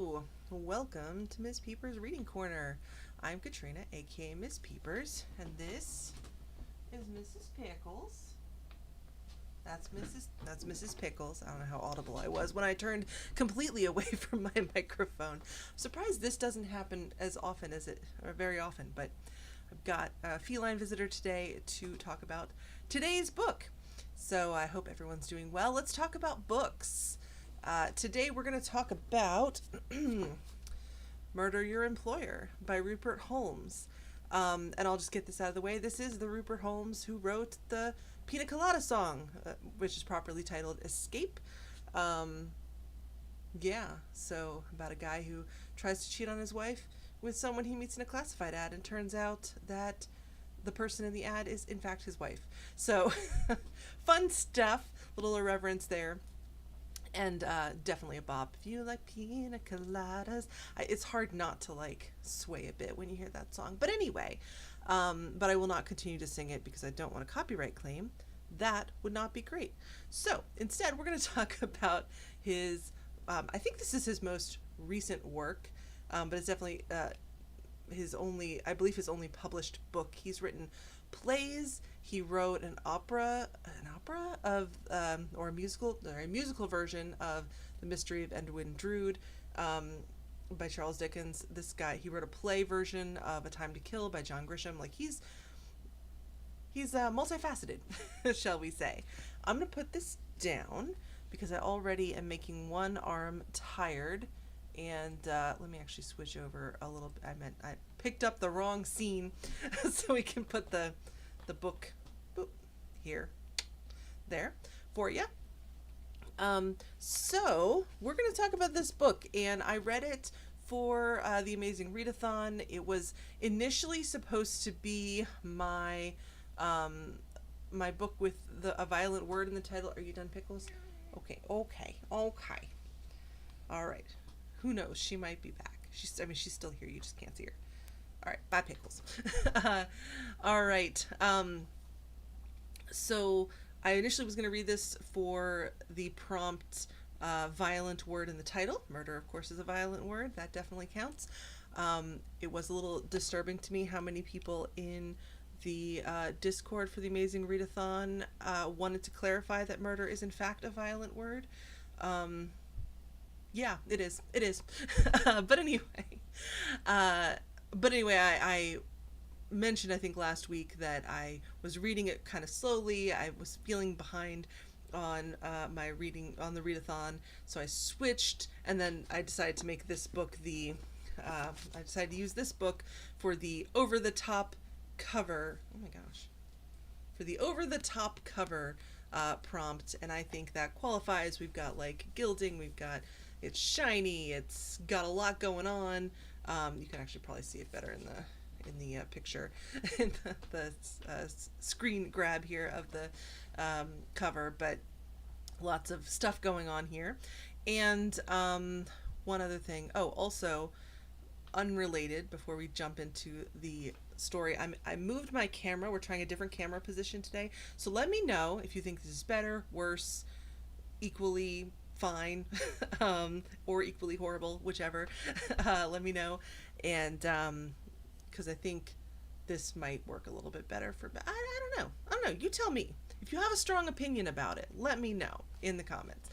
Hello, welcome to Miss Peepers Reading Corner. I'm Katrina, aka Miss Peepers, and this is Mrs. Pickles. That's Mrs. Pickles. I don't know how audible I was when I turned completely away from my microphone. I'm surprised this doesn't happen as often as it, or very often, but I've got a feline visitor today to talk about today's book. So I hope everyone's doing well. Let's talk about books. Today we're going to talk about Murder Your Employer by Rupert Holmes. And I'll just get this out of the way. This is the Rupert Holmes who wrote the Pina Colada song, which is properly titled Escape. So about a guy who tries to cheat on his wife with someone he meets in a classified ad, and turns out that the person in the ad is in fact his wife. So fun stuff, little irreverence there. And definitely a bop. If you like pina coladas, it's hard not to like sway a bit when you hear that song. But anyway, but I will not continue to sing it because I don't want a copyright claim. That would not be great. So instead, we're going to talk about his. I think this is his most recent work, but it's definitely his only. I believe his only published book. He's written plays. He wrote an opera of, or a musical version of The Mystery of Edwin Drood, by Charles Dickens. This guy, he wrote a play version of A Time to Kill by John Grisham. Like he's multifaceted, shall we say. I'm gonna put this down because I already am making one arm tired. And let me actually switch over a little bit. I picked up the wrong scene, so we can put the book here, there for you. So we're going to talk about this book, and I read it for the Amazing Readathon. It was initially supposed to be my my book with a violent word in the title. Are you done, Pickles? Okay. All right. Who knows? She might be back. She's still here. You just can't see her. All right. Bye, Pickles. All right. So I initially was going to read this for the prompt violent word in the title. Murder, of course, is a violent word. That definitely counts. It was a little disturbing to me how many people in the Discord for the Amazing Readathon wanted to clarify that murder is in fact a violent word. Yeah, it is. It is. But anyway, I mentioned, I think last week, that I was reading it kind of slowly. I was feeling behind on my reading on the readathon, so I switched, and then I decided to make this book I decided to use this book for the over-the-top cover. Oh my gosh. For the over-the-top cover prompt, and I think that qualifies. We've got like gilding, it's shiny, it's got a lot going on. You can actually probably see it better in the picture, in the screen grab here of the cover, but lots of stuff going on here. And one other thing, also unrelated, before we jump into the story, I moved my camera. We're trying a different camera position today, so let me know if you think this is better, worse, equally fine, or equally horrible, whichever. Let me know. And because I think this might work a little bit better for, I don't know. You tell me. If you have a strong opinion about it, let me know in the comments.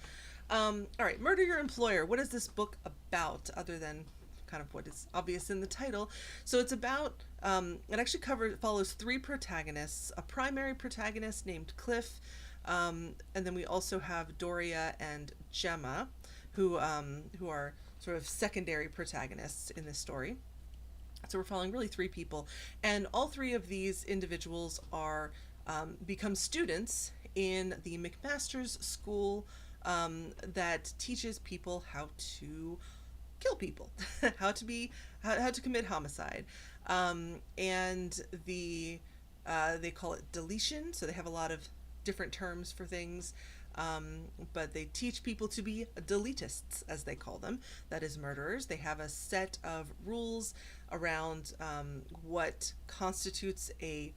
All right, Murder Your Employer. What is this book about, other than kind of what is obvious in the title? So it's about, it actually follows three protagonists, a primary protagonist named Cliff, and then we also have Doria and Gemma, who are sort of secondary protagonists in this story. So we're following really three people, and all three of these individuals are become students in the McMaster's school that teaches people how to kill people, how to commit homicide, and they call it deletion. So they have a lot of different terms for things, but they teach people to be deletists, as they call them, that is murderers. They have a set of rules around what constitutes a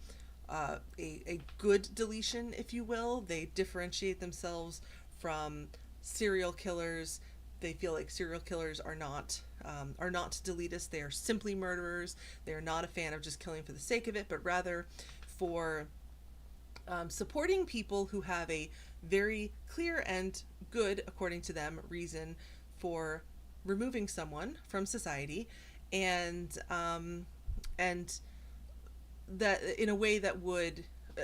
good deletion, if you will. They differentiate themselves from serial killers they feel like serial killers are not deletists. They are simply murderers. They are not a fan of just killing for the sake of it, but rather for supporting people who have a very clear and good, according to them, reason for removing someone from society, and and that in a way that would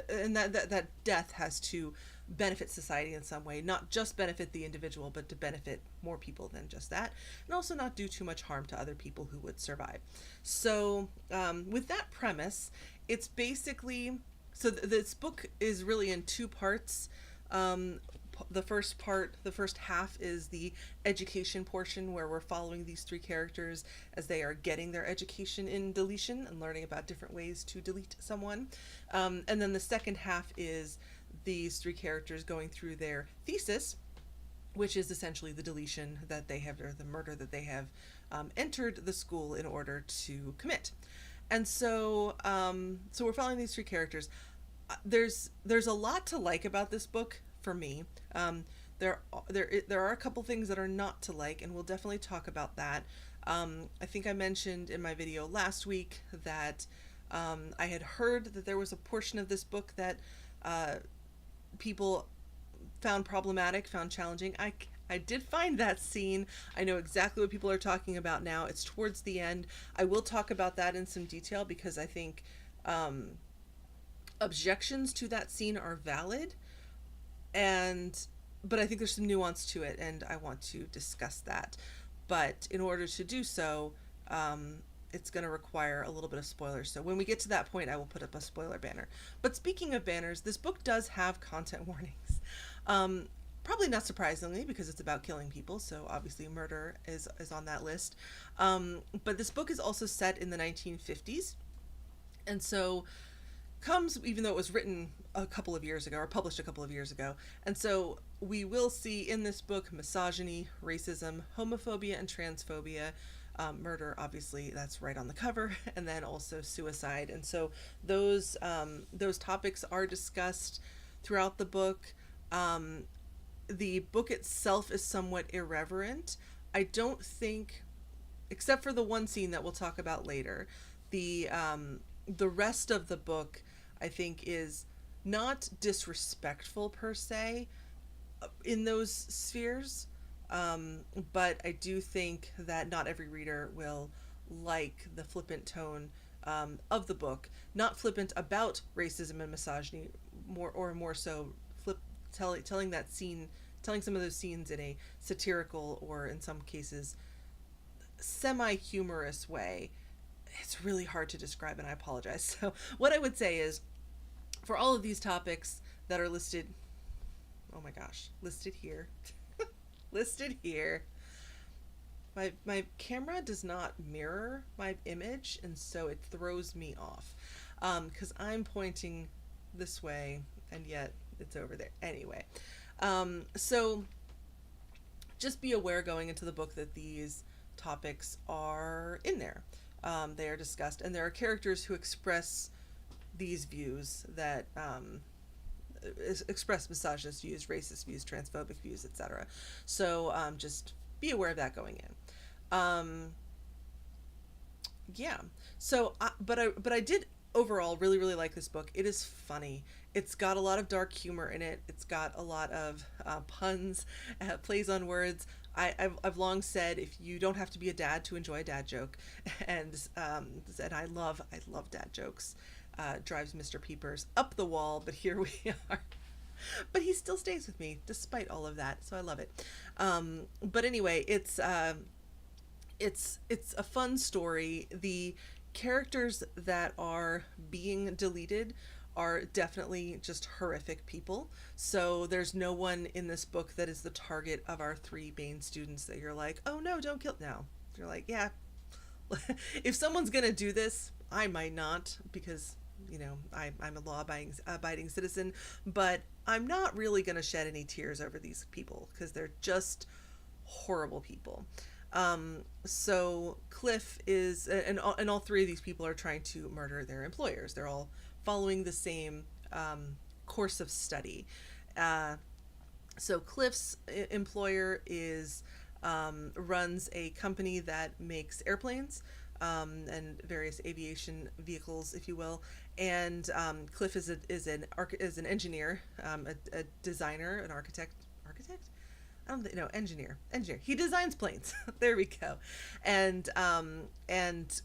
and that death has to benefit society in some way, not just benefit the individual, but to benefit more people than just that, and also not do too much harm to other people who would survive. So with that premise, it's basically, so this book is really in two parts. The first part, the first half, is the education portion, where we're following these three characters as they are getting their education in deletion and learning about different ways to delete someone. And then the second half is these three characters going through their thesis, which is essentially the deletion that they have, or the murder that they have entered the school in order to commit. And so we're following these three characters. There's a lot to like about this book for me. There are a couple things that are not to like, and we'll definitely talk about that. I think I mentioned in my video last week that I had heard that there was a portion of this book that people found problematic, found challenging. I did find that scene. I know exactly what people are talking about now. It's towards the end. I will talk about that in some detail because I think objections to that scene are valid, but I think there's some nuance to it, and I want to discuss that. But in order to do so, it's going to require a little bit of spoilers. So when we get to that point, I will put up a spoiler banner. But speaking of banners, this book does have content warnings. Probably not surprisingly, because it's about killing people, so obviously murder is on that list. But this book is also set in the 1950s, and so comes, even though it was written a couple of years ago, or published a couple of years ago, and so we will see in this book misogyny, racism, homophobia, and transphobia. Murder, obviously, that's right on the cover, and then also suicide. And so those topics are discussed throughout the book. The book itself is somewhat irreverent. I don't think, except for the one scene that we'll talk about later, the rest of the book, I think, is not disrespectful per se in those spheres. But I do think that not every reader will like the flippant tone of the book. Not flippant about racism and misogyny, more so telling that scene, telling some of those scenes in a satirical, or in some cases semi-humorous way. It's really hard to describe, and I apologize. So what I would say is, for all of these topics that are listed, oh my gosh, listed here, listed here, my camera does not mirror my image, and so it throws me off, because I'm pointing this way, and yet it's over there. Anyway, so just be aware going into the book that these topics are in there. They are discussed, and there are characters who express these views, that express misogynist views, racist views, transphobic views, etc. So just be aware of that going in. Yeah. So, but I did overall really like this book. It is funny. It's got a lot of dark humor in it. It's got a lot of puns, plays on words. I've long said, if you don't have to be a dad to enjoy a dad joke, and I love dad jokes. Drives Mr. Peepers up the wall, but here we are. But he still stays with me despite all of that, so I love it. But anyway, it's a fun story. The characters that are being deleted are definitely just horrific people. So there's no one in this book that is the target of our three main students that you're like, oh no, don't kill. No, you're like, yeah. If someone's gonna do this, I might not, because I'm a law-abiding citizen, but I'm not really going to shed any tears over these people because they're just horrible people. So Cliff is, and all three of these people are trying to murder their employers. They're all following the same course of study. So Cliff's employer is runs a company that makes airplanes, and various aviation vehicles, if you will. And Cliff is an engineer, a designer, an architect. I don't think, no, engineer. He designs planes. There we go. And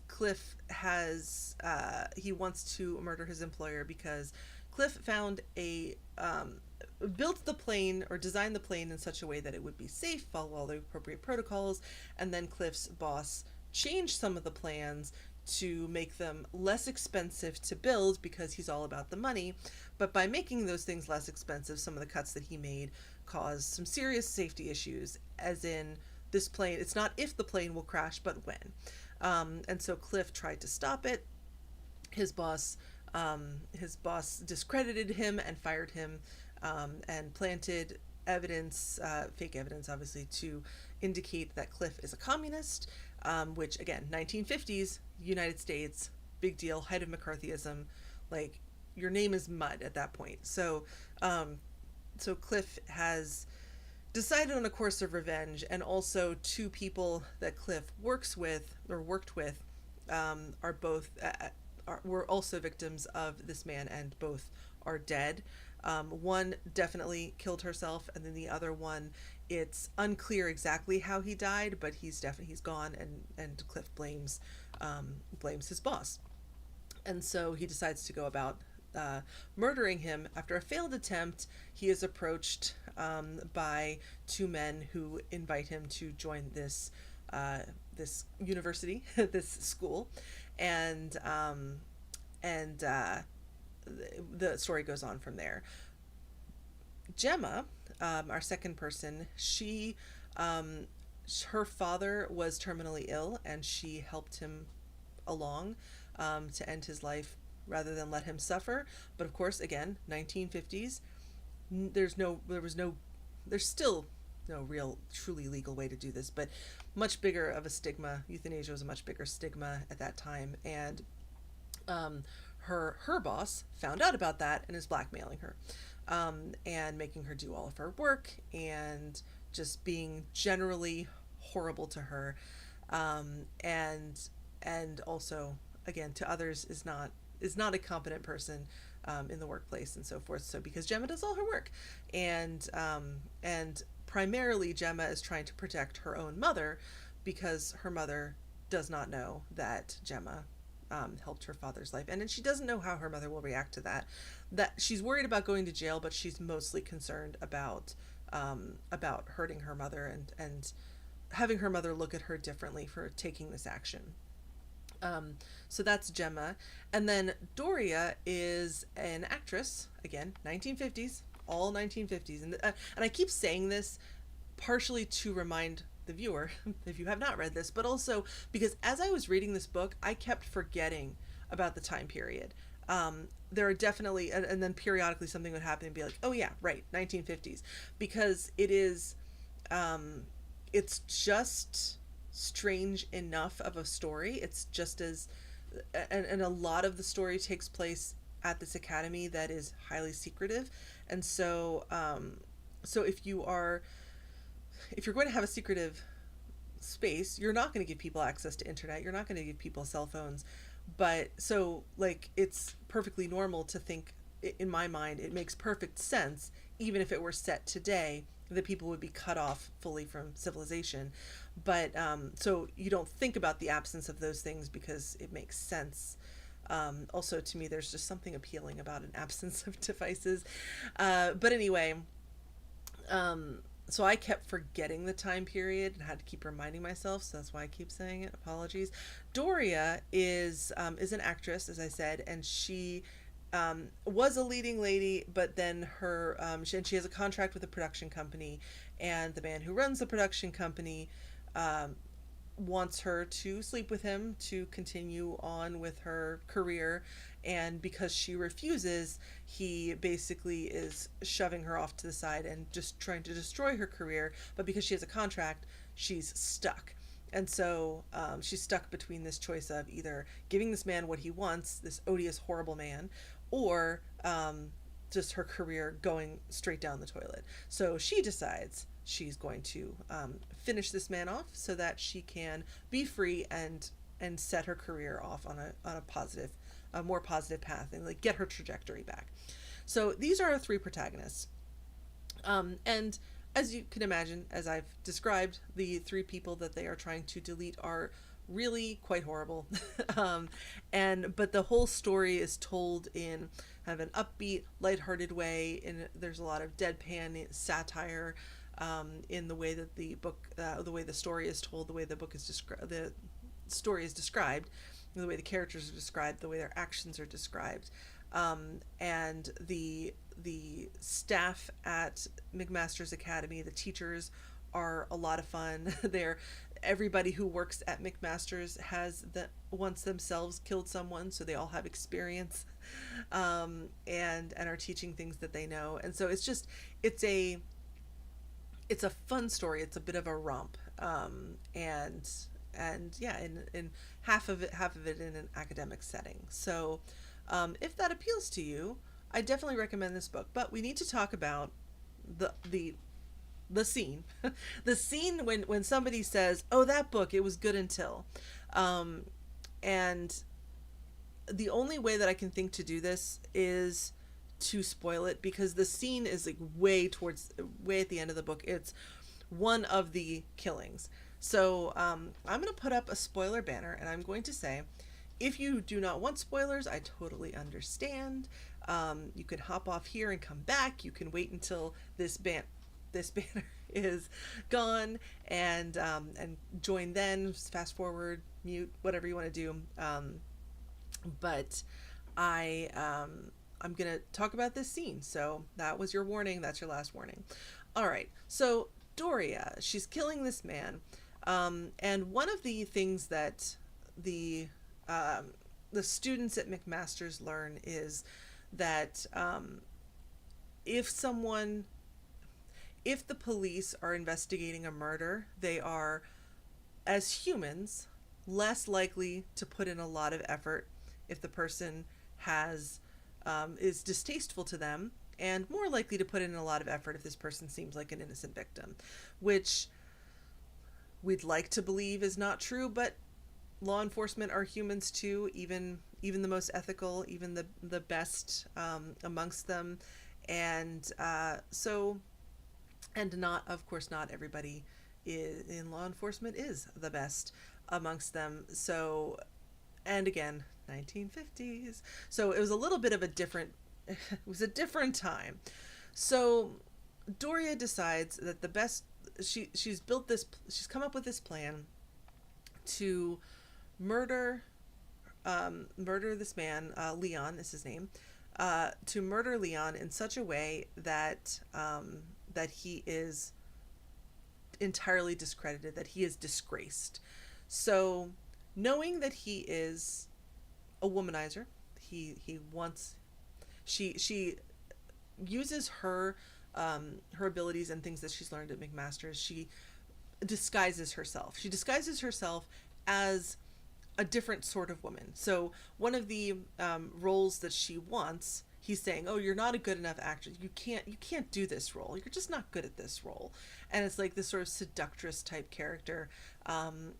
Cliff has he wants to murder his employer because Cliff found a built the plane or designed the plane in such a way that it would be safe, follow all the appropriate protocols, and then Cliff's boss changed some of the plans to make them less expensive to build because he's all about the money. But by making those things less expensive, some of the cuts that he made caused some serious safety issues, as in this plane, it's not if the plane will crash, but when. And so Cliff tried to stop it. His boss, his boss discredited him and fired him, and planted evidence, fake evidence, obviously, to indicate that Cliff is a communist, which, again, 1950s, United States, big deal, height of McCarthyism, like, your name is mud at that point. So Cliff has decided on a course of revenge, and also two people that Cliff worked with, are both were also victims of this man, and both are dead. One definitely killed herself, and then the other one, it's unclear exactly how he died, but he's gone, and Cliff blames his boss, and so he decides to go about murdering him. After a failed attempt, he is approached by two men who invite him to join this university, this school, and the story goes on from there. Gemma, our second person, her father was terminally ill, and she helped him along to end his life rather than let him suffer. But of course, again, 1950s, there's still no real truly legal way to do this, but much bigger of a stigma. Euthanasia was a much bigger stigma at that time, and her boss found out about that and is blackmailing her, and making her do all of her work, and just being generally horrible to her, and also, again, to others, is not a competent person in the workplace and so forth. So because Gemma does all her work, and primarily Gemma is trying to protect her own mother, because her mother does not know that Gemma helped her father's life, and she doesn't know how her mother will react to that. That she's worried about going to jail, but she's mostly concerned about hurting her mother, and having her mother look at her differently for taking this action. So that's Gemma. And then Doria is an actress, again, 1950s, all 1950s. And I keep saying this partially to remind the viewer, if you have not read this, but also because as I was reading this book, I kept forgetting about the time period. There are definitely, and then periodically something would happen and be like, oh yeah, right, 1950s. Because it is, it's just strange enough of a story. It's just as, and a lot of the story takes place at this academy that is highly secretive. And so if you're going to have a secretive space, you're not going to give people access to internet, you're not going to give people cell phones. But so, like, it's perfectly normal to think, in my mind, it makes perfect sense, even if it were set today, that people would be cut off fully from civilization. But so you don't think about the absence of those things because it makes sense. Also, to me, there's just something appealing about an absence of devices. But anyway, so I kept forgetting the time period and had to keep reminding myself, so that's why I keep saying it. Apologies. Doria is an actress, as I said, and she was a leading lady, but then she has a contract with a production company, and the man who runs the production company wants her to sleep with him to continue on with her career, and because she refuses, he basically is shoving her off to the side and just trying to destroy her career. But because she has a contract, she's stuck. And so she's stuck between this choice of either giving this man what he wants, this odious, horrible man, or just her career going straight down the toilet. So she decides she's going to finish this man off so that she can be free and set her career off on a positive, a more positive path, and like get her trajectory back. So these are our three protagonists. And as you can imagine, as I've described, the three people that they are trying to delete are really quite horrible. And but the whole story is told in kind of an upbeat, lighthearted way, and there's a lot of deadpan satire in the way that the book, the way the story is told, the way the book is described, the story is described, the way the characters are described, the way their actions are described. And the staff at McMaster's Academy, the teachers, are a lot of fun. They're everybody who works at McMaster's has once themselves killed someone, so they all have experience, and are teaching things that they know. And so it's just it's a it's a fun story. It's a bit of a romp, and yeah, in half of it in an academic setting. So if that appeals to you, I definitely recommend this book. But we need to talk about the scene, the scene when somebody says, "Oh, that book, it was good until," and the only way that I can think to do this is to spoil it, because the scene is like way at the end of the book. It's one of the killings. So I'm going to put up a spoiler banner, and I'm going to say, if you do not want spoilers, I totally understand. You can hop off here and come back. You can wait until this banner is gone, and join then. Fast forward, mute, whatever you want to do. But I'm gonna talk about this scene. So that was your warning. That's your last warning. All right. So Doria, she's killing this man, and one of the things that the students at McMaster's learn is that if the police are investigating a murder, they are, as humans, less likely to put in a lot of effort if the person is distasteful to them, and more likely to put in a lot of effort if this person seems like an innocent victim, which we'd like to believe is not true, but law enforcement are humans too, even the most ethical, even the best amongst them, and not, of course, not everybody in law enforcement is the best amongst them. So, and again, 1950s, so it was a little bit of a different it was a different time. So Doria decides that the best she's come up with this plan to murder this man, Leon is his name, to murder Leon in such a way that that he is entirely discredited, that he is disgraced. So knowing that he is a womanizer, he wants she uses her abilities and things that she's learned at McMaster's. She disguises herself. She disguises herself as a different sort of woman. So one of the roles that she wants, he's saying, "Oh, you're not a good enough actress. You can't do this role. You're just not good at this role." And it's like this sort of seductress type character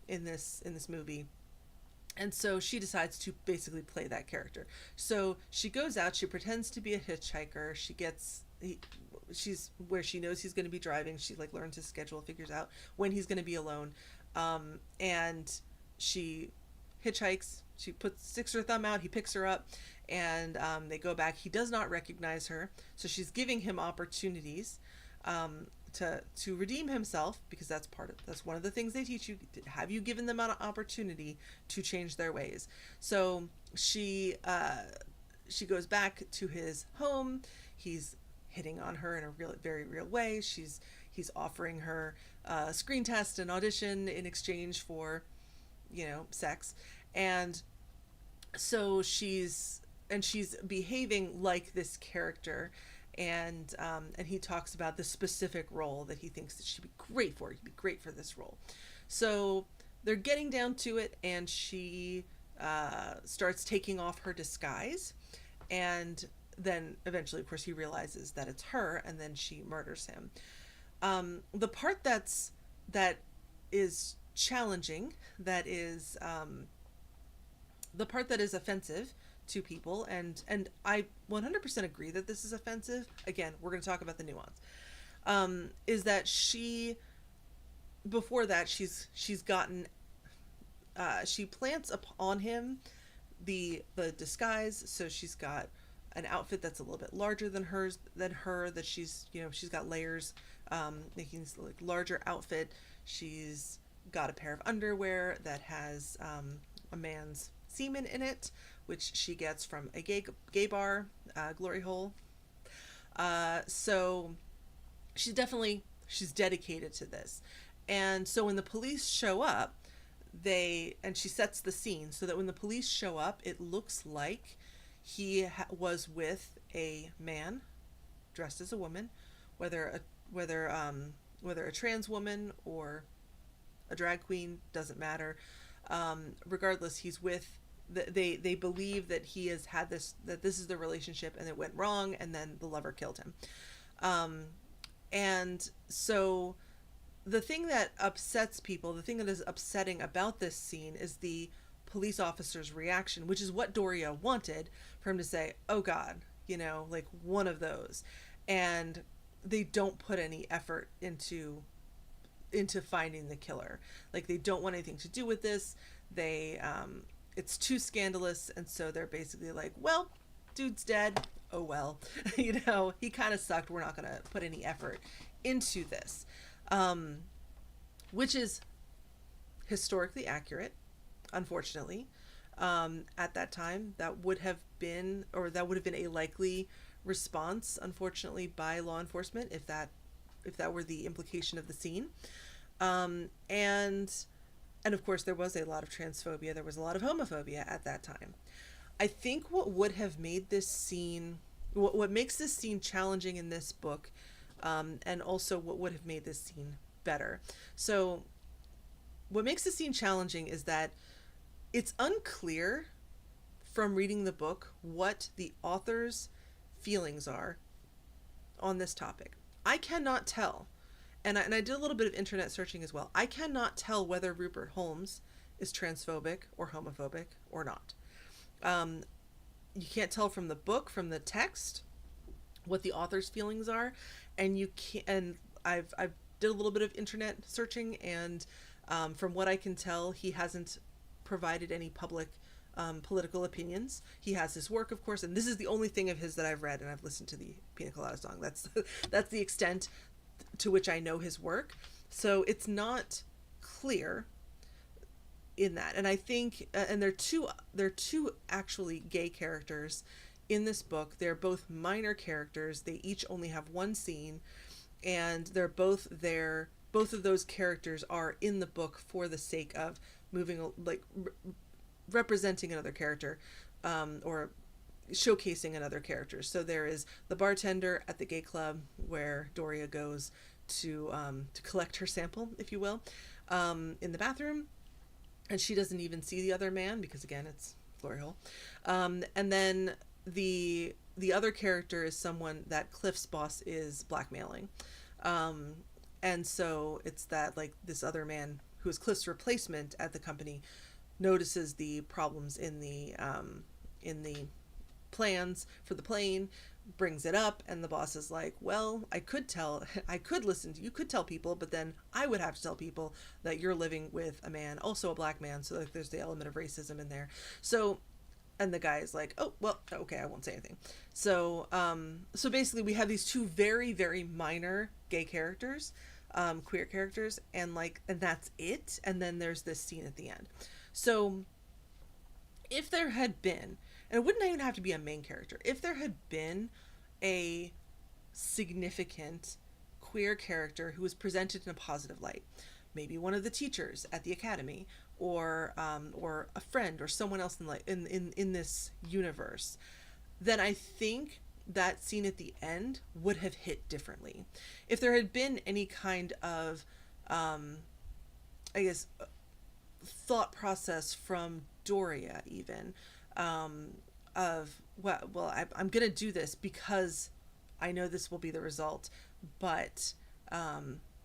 in this movie. And so she decides to basically play that character. So she goes out, she pretends to be a hitchhiker. She's where she knows he's going to be driving. She like learns his schedule, figures out when he's going to be alone. And she hitchhikes. She sticks her thumb out. He picks her up, and they go back. He does not recognize her. So she's giving him opportunities to redeem himself, because that's one of the things they teach you. Have you given them an opportunity to change their ways? So she goes back to his home. He's hitting on her in a very real way. He's offering her a screen test and audition in exchange for, sex, and so she's behaving like this character. And he talks about the specific role that he thinks that she'd be great for. He'd be great for this role. So they're getting down to it, and she starts taking off her disguise, and then eventually, of course, he realizes that it's her, and then she murders him. The part that is challenging, that is the part that is offensive to people, and I 100% agree that this is offensive. Again, we're going to talk about the nuance. Is that she, before that, she's gotten she plants upon him the disguise. So she's got an outfit that's a little bit larger than her, that she's got layers, making this like larger outfit. She's got a pair of underwear that has a man's semen in it, which she gets from a gay bar, glory hole. So she's dedicated to this. And so when the police show up, and she sets the scene so that when the police show up, it looks like was with a man dressed as a woman, whether a whether a trans woman or a drag queen, doesn't matter. Regardless, he's with they believe that he has had this is the relationship, and it went wrong, and then the lover killed him. And so the thing that upsets people, the thing that is upsetting about this scene, is the police officer's reaction, which is what Doria wanted, for him to say, oh God, like one of those. And they don't put any effort into finding the killer. Like, they don't want anything to do with this. It's too scandalous, and so they're basically like, well, dude's dead, oh well. He kind of sucked, we're not gonna put any effort into this. Which is historically accurate, unfortunately. At that time, that would have been a likely response, unfortunately, by law enforcement, if that were the implication of the scene. And of course, there was a lot of transphobia, there was a lot of homophobia at that time. I think what would have made this scene, what makes this scene challenging in this book, and also what would have made this scene better. So what makes the scene challenging is that it's unclear from reading the book what the author's feelings are on this topic. I cannot tell, and I did a little bit of internet searching as well. I cannot tell whether Rupert Holmes is transphobic or homophobic or not. You can't tell from the book, from the text, what the author's feelings are, and you can. And I've did a little bit of internet searching, and from what I can tell, he hasn't provided any public political opinions. He has his work, of course, and this is the only thing of his that I've read, and I've listened to the Pina Colada song. That's the extent to which I know his work. So it's not clear in that. And I think, and there are two actually gay characters in this book. They're both minor characters. They each only have one scene, and they're both there. Both of those characters are in the book for the sake of representing another character, or showcasing another character. So there is the bartender at the gay club where Doria goes to collect her sample, if you will, in the bathroom, and she doesn't even see the other man because, again, it's glory hole. And then the other character is someone that Cliff's boss is blackmailing. And so it's that, like, this other man who is Cliff's replacement at the company notices the problems in the plans for the plane, brings it up, and the boss is like, well, you could tell people, but then I would have to tell people that you're living with a man, also a black man, so like there's the element of racism in there. So, and the guy is like, oh, well, okay, I won't say anything. So basically we have these two very, very minor gay characters, queer characters, and that's it. And then there's this scene at the end. So if there had been, and it wouldn't even have to be a main character, if there had been a significant queer character who was presented in a positive light, maybe one of the teachers at the academy, or a friend, or someone else in this universe, then I think that scene at the end would have hit differently. If there had been any kind of, I guess, thought process from Doria, even, of, well, I'm gonna do this because I know this will be the result, but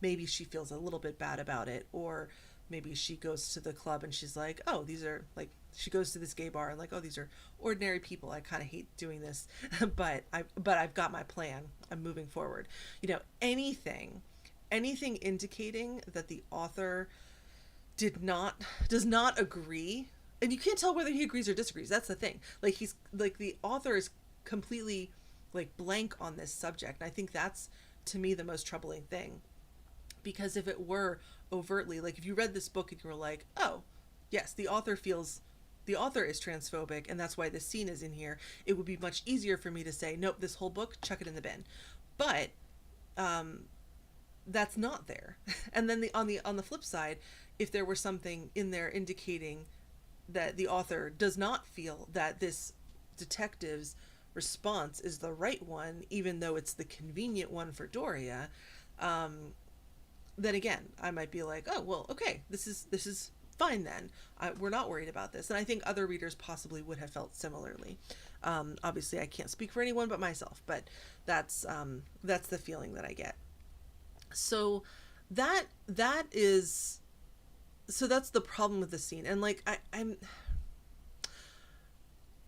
Maybe she feels a little bit bad about it, or maybe she goes to the club and she's like, oh, these are like, she goes to this gay bar and like, oh, these are ordinary people. I kind of hate doing this, but I've got my plan. I'm moving forward. Anything indicating that the author did not does not agree, and you can't tell whether he agrees or disagrees. That's the thing. Like, he's like, the author is completely like blank on this subject, and I think that's, to me, the most troubling thing. Because if it were overtly, like, if you read this book and you were like, oh yes, the author is transphobic and that's why this scene is in here, it would be much easier for me to say, nope, this whole book, chuck it in the bin. But that's not there. And then on the flip side, if there were something in there indicating that the author does not feel that this detective's response is the right one, even though it's the convenient one for Doria, then again, I might be like, oh well, okay, this is fine then. We're not worried about this. And I think other readers possibly would have felt similarly. Obviously, I can't speak for anyone but myself, but that's the feeling that I get. So that is, so that's the problem with the scene. And like,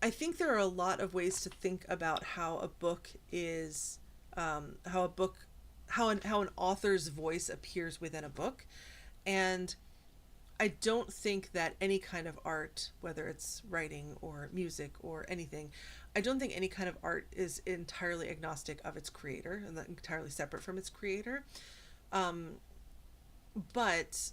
I think there are a lot of ways to think about how a book is, how an author's voice appears within a book. And I don't think that any kind of art, whether it's writing or music or anything, I don't think any kind of art is entirely agnostic of its creator and entirely separate from its creator. But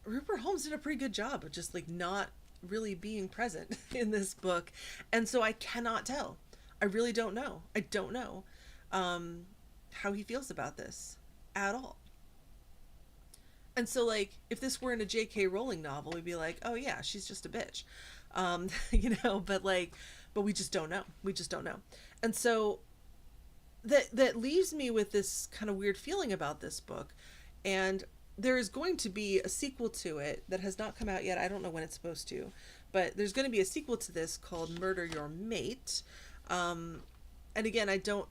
Rupert Holmes did a pretty good job of just like not really being present in this book. And so I cannot tell. I really don't know. I don't know how he feels about this at all. And so, like, if this were in a J.K. Rowling novel, we'd be like, oh yeah, she's just a bitch. But like, but we just don't know. We just don't know. And so that leaves me with this kind of weird feeling about this book. And there is going to be a sequel to it that has not come out yet. I don't know when it's supposed to, but there's going to be a sequel to this called Murder Your Mate. And again, I don't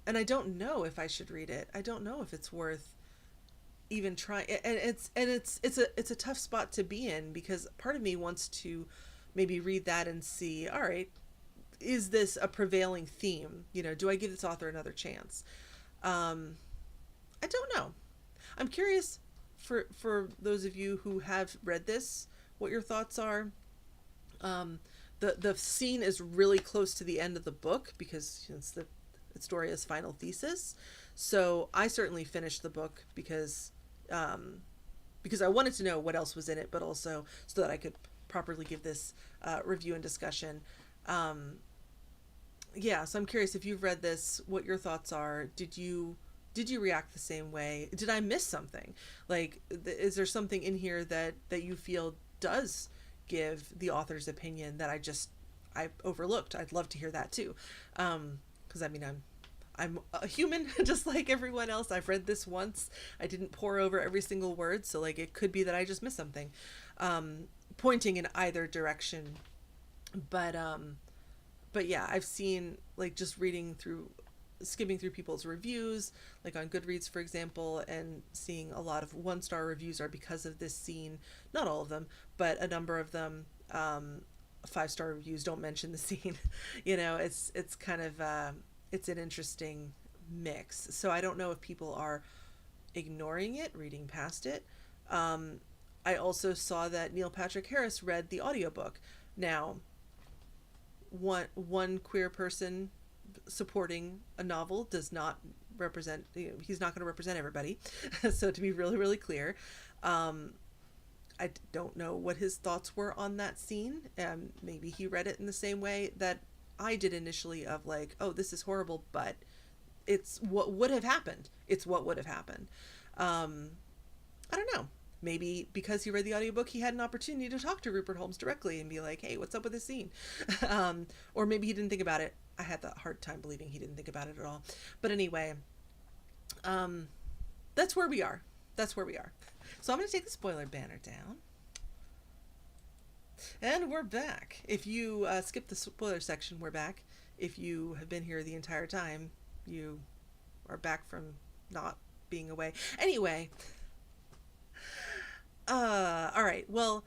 know if I should read it. I don't know if it's worth even trying. And it's a tough spot to be in, because part of me wants to maybe read that and see, all right, is this a prevailing theme? Do I give this author another chance? I don't know. I'm curious for those of you who have read this, what your thoughts are. The scene is really close to the end of the book because it's Doria's final thesis. So I certainly finished the book because I wanted to know what else was in it, but also so that I could properly give this review and discussion. So I'm curious if you've read this, what your thoughts are. Did you react the same way? Did I miss something? Like, is there something in here that you feel does give the author's opinion that I overlooked? I'd love to hear that too. 'Cause I mean, I'm a human just like everyone else. I've read this once. I didn't pore over every single word. So like, it could be that I just missed something, pointing in either direction. But yeah, I've seen, like, just skimming through people's reviews, like on Goodreads, for example, and seeing a lot of 1-star reviews are because of this scene. Not all of them, but a number of them. 5-star reviews don't mention the scene. It's kind of, it's an interesting mix. So I don't know if people are ignoring it, reading past it. I also saw that Neil Patrick Harris read the audiobook. Now, one queer person supporting a novel does not represent, he's not going to represent everybody. So to be really, really clear, I don't know what his thoughts were on that scene. Maybe he read it in the same way that I did initially, of like, oh, this is horrible, but it's what would have happened. It's what would have happened. I don't know. Maybe because he read the audiobook, he had an opportunity to talk to Rupert Holmes directly and be like, hey, what's up with this scene? Or maybe he didn't think about it. I had that hard time believing he didn't think about it at all. But anyway, that's where we are. That's where we are. So I'm going to take the spoiler banner down. And we're back. If you skip the spoiler section, we're back. If you have been here the entire time, you are back from not being away. Anyway, all right. Well,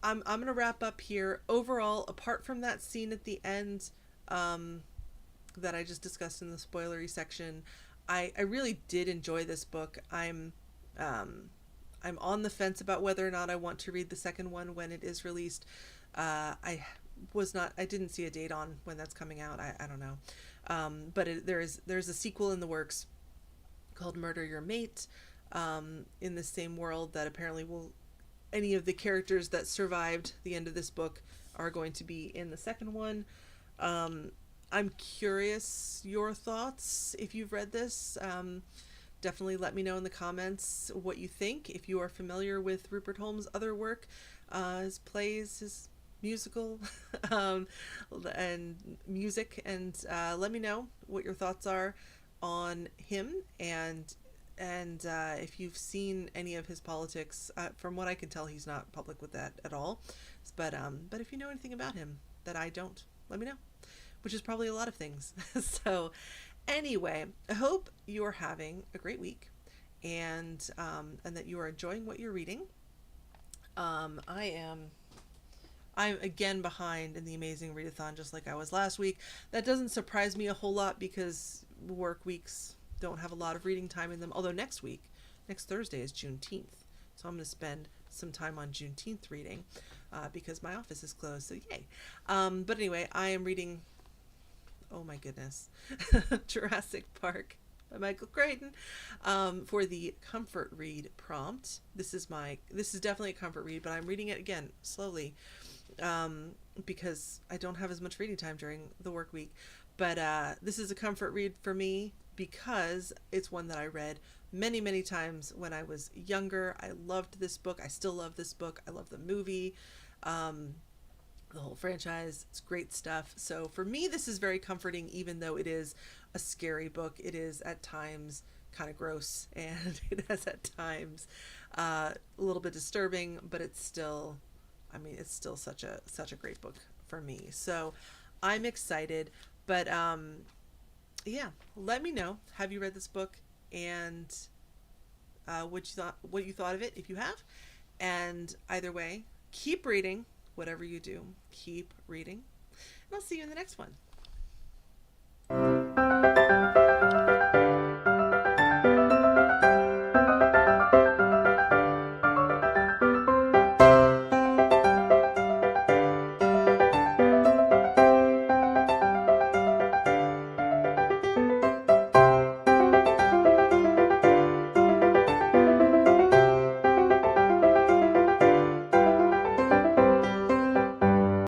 I'm gonna wrap up here. Overall, apart from that scene at the end, um, that I just discussed in the spoilery section, I really did enjoy this book. Um, I'm on the fence about whether or not I want to read the second one when it is released. I didn't see a date on when that's coming out. I don't know. But there's a sequel in the works called Murder Your Mate, in the same world that apparently will, any of the characters that survived the end of this book are going to be in the second one. I'm curious your thoughts if you've read this. Definitely let me know in the comments what you think. If you are familiar with Rupert Holmes' other work, his plays, his musical, and music, and let me know what your thoughts are on him, and if you've seen any of his politics. From what I can tell, he's not public with that at all. But if you know anything about him that I don't, let me know, which is probably a lot of things. So anyway, I hope you're having a great week, and that you are enjoying what you're reading. I'm again behind in the Amazing Readathon, just like I was last week. That doesn't surprise me a whole lot because work weeks don't have a lot of reading time in them. Although next Thursday is Juneteenth, so I'm going to spend some time on Juneteenth reading, because my office is closed. So yay! But anyway, I am reading. Oh my goodness, Jurassic Park by Michael Crichton, for the comfort read prompt. This is definitely a comfort read, but I'm reading it again slowly, because I don't have as much reading time during the work week. But this is a comfort read for me because it's one that I read many, many times when I was younger. I loved this book. I still love this book. I love the movie, the whole franchise. It's great stuff. So for me, this is very comforting, even though it is a scary book. It is at times kind of gross, and it is at times a little bit disturbing, but it's still such a great book for me. So I'm excited. But yeah, let me know, have you read this book, and what you thought of it if you have. And either way, keep reading. Whatever you do, keep reading, and I'll see you in the next one.